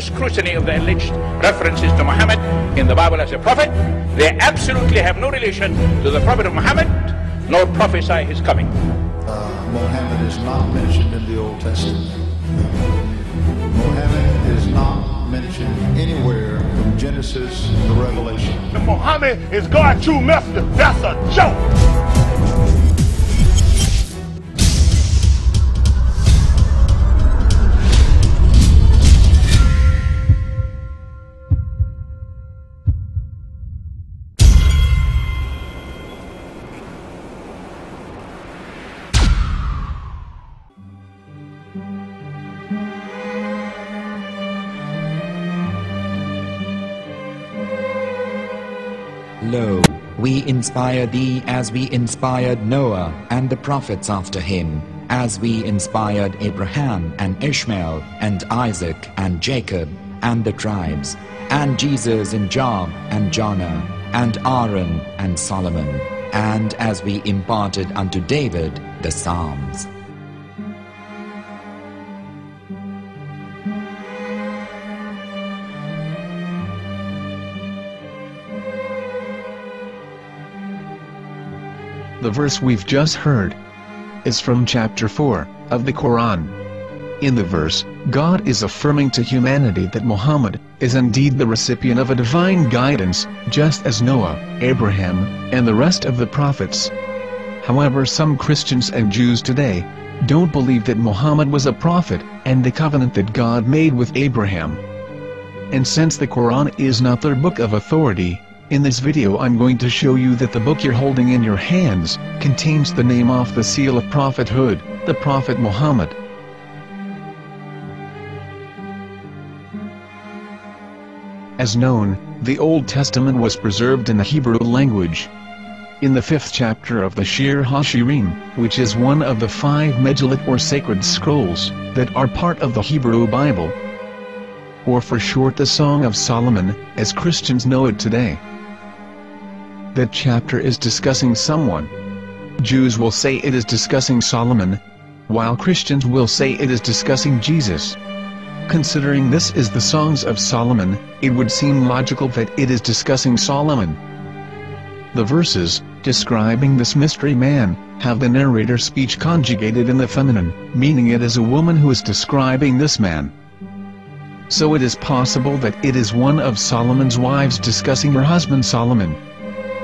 scrutiny of the alleged references to Muhammad in the Bible as a prophet, they absolutely have no relation to the Prophet of Muhammad, nor prophesy his coming. Muhammad is not mentioned in the Old Testament. Muhammad is not mentioned anywhere from Genesis to Revelation. Muhammad is God's true messenger. That's a joke. Lo, we inspire thee as we inspired Noah and the prophets after him, as we inspired Abraham and Ishmael and Isaac and Jacob and the tribes, and Jesus and Job and Jonah and Aaron and Solomon, and as we imparted unto David the Psalms. The verse we've just heard is from chapter 4 of the Quran. In the verse, God is affirming to humanity that Muhammad is indeed the recipient of a divine guidance, just as Noah, Abraham, and the rest of the prophets. However, some Christians and Jews today don't believe that Muhammad was a prophet and the covenant that God made with Abraham. And since the Quran is not their book of authority, in this video I'm going to show you that the book you're holding in your hands contains the name off the seal of prophethood, the Prophet Muhammad. As known, the Old Testament was preserved in the Hebrew language. In the 5th chapter of the Shir HaShirim, which is one of the 5 Megillat or sacred scrolls that are part of the Hebrew Bible, or for short the Song of Solomon, as Christians know it today. That chapter is discussing someone. Jews will say it is discussing Solomon, while Christians will say it is discussing Jesus. Considering this is the Songs of Solomon, it would seem logical that it is discussing Solomon. The verses, describing this mystery man, have the narrator's speech conjugated in the feminine, meaning it is a woman who is describing this man. So it is possible that it is one of Solomon's wives discussing her husband Solomon.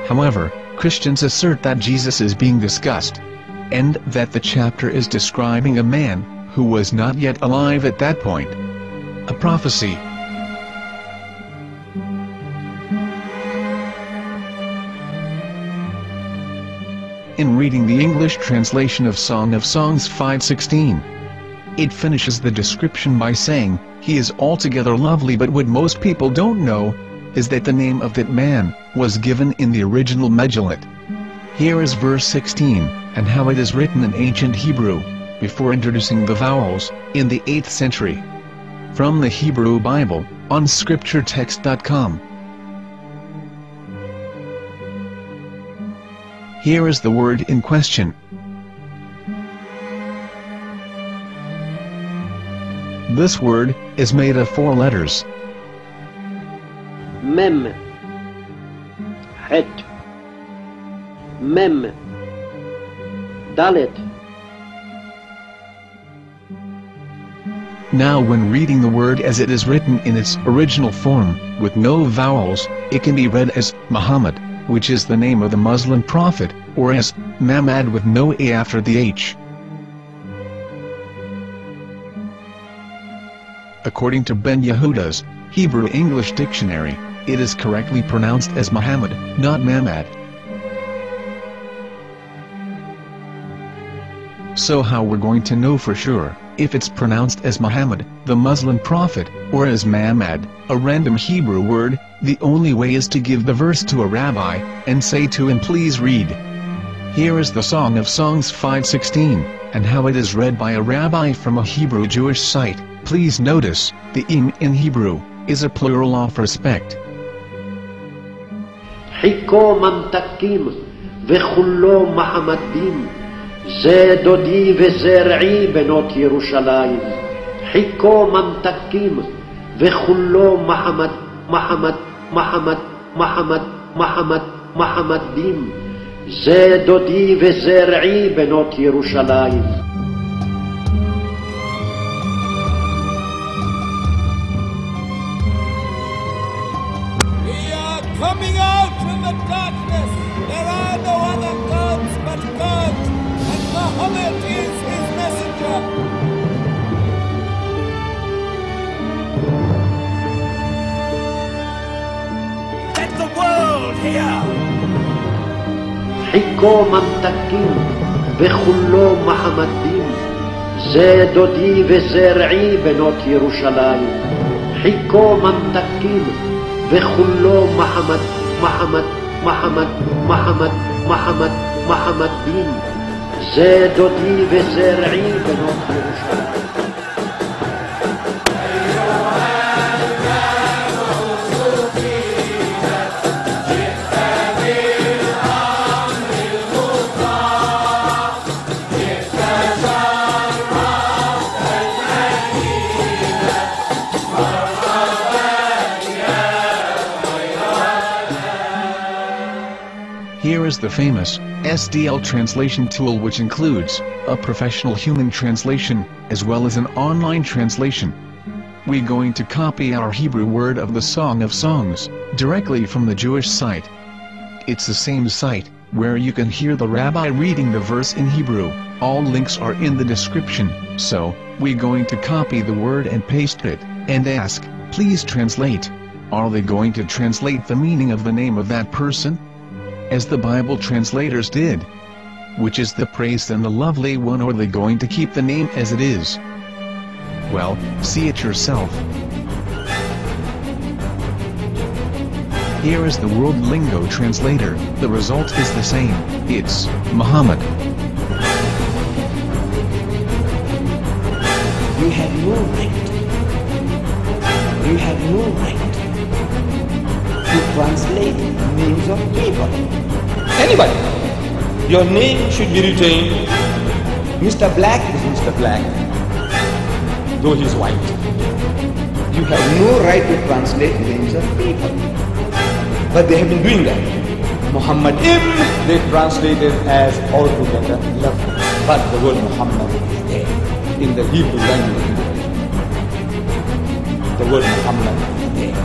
However, Christians assert that Jesus is being discussed, and that the chapter is describing a man who was not yet alive at that point. A prophecy. In reading the English translation of Song of Songs 5:16, it finishes the description by saying, "He is altogether lovely," but what most people don't know is that the name of that man was given in the original Megillat. Here is verse 16, and how it is written in ancient Hebrew, before introducing the vowels, in the 8th century. From the Hebrew Bible, on scripturetext.com. Here is the word in question. This word is made of 4 letters. Mem, Het, Mem, Dalet. Now when reading the word as it is written in its original form, with no vowels, it can be read as Muhammad, which is the name of the Muslim prophet, or as Mamad with no A after the H. According to Ben Yehuda's Hebrew English Dictionary, it is correctly pronounced as Muhammad, not Mamad. So how we're going to know for sure if it's pronounced as Muhammad, the Muslim prophet, or as Mamad, a random Hebrew word? The only way is to give the verse to a rabbi and say to him, "Please read." Here is the Song of Songs 5:16, and how it is read by a rabbi from a Hebrew Jewish site. Please notice, the im in Hebrew is a plural of respect. Hiko mamtakim vechullo mahamadim ze dodi vezer'i benot Yerushalayim. Hiko mamtakim וכולו מחמד, מחמד, מחמד, מחמד, מחמד, מחמדים. זה דודי וזרעי בנות ירושלים. Coming out from the darkness, there are no other gods but God, and Muhammad is his messenger. Let the world hear. חיכו ממתקים וכולו מחמדים, זה דודי וזרעי בנות ירושלים. חיכו ממתקים וכולו מחמד, מחמד, מחמד, מחמד, מחמד, מחמדים, זה דודי וזרעי בנות ירושלים. Here is the famous SDL translation tool, which includes a professional human translation, as well as an online translation. We're going to copy our Hebrew word of the Song of Songs, directly from the Jewish site. It's the same site, where you can hear the rabbi reading the verse in Hebrew. All links are in the description, so, we're going to copy the word and paste it, and ask, please translate. Are they going to translate the meaning of the name of that person? As the Bible translators did. Which is the praised and the lovely one, or are they going to keep the name as it is? Well, see it yourself. Here is the World Lingo Translator. The result is the same. It's Muhammad. You have no right. You have no right to translate names of people. Anybody. Your name should be retained. Mr. Black is Mr. Black, though he's white. You have no right to translate names of people. But they have been doing that. Muhammad they translated as altogether lovely. But the word Muhammad is there in the Hebrew language. The word Muhammad is there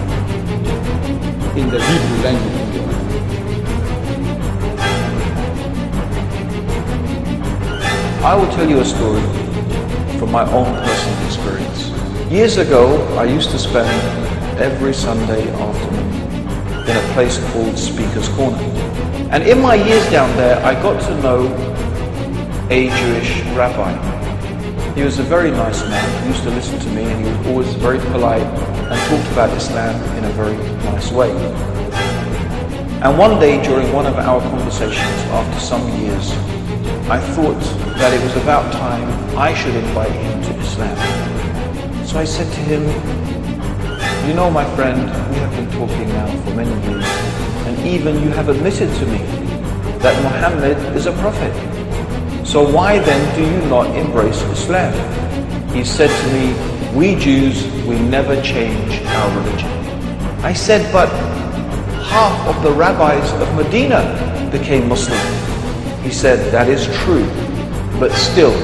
in the Hebrew language. I will tell you a story from my own personal experience. Years ago, I used to spend every Sunday afternoon in a place called Speaker's Corner. And in my years down there, I got to know a Jewish rabbi. He was a very nice man. He used to listen to me, and he was always very polite and talked about Islam in a very nice way. And one day during one of our conversations, after some years, I thought that it was about time I should invite him to Islam. So I said to him, you know, my friend, we have been talking now for many years, and even you have admitted to me that Muhammad is a prophet. So why then do you not embrace Islam? He said to me, we Jews, we never change our religion. I said, but half of the rabbis of Medina became Muslim. He said, that is true, but still,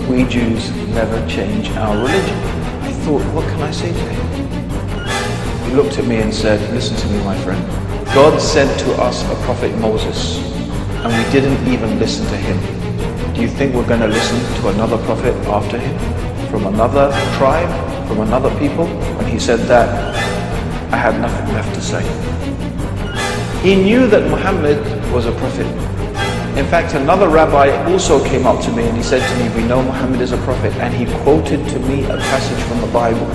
we Jews never change our religion. I thought, what can I say to him? He looked at me and said, listen to me, my friend. God sent to us a prophet Moses, and we didn't even listen to him. Do you think we're going to listen to another prophet after him? From another tribe? From another people? When he said that, I had nothing left to say. He knew that Muhammad was a prophet. In fact, another rabbi also came up to me and he said to me, we know Muhammad is a prophet, and he quoted to me a passage from the Bible.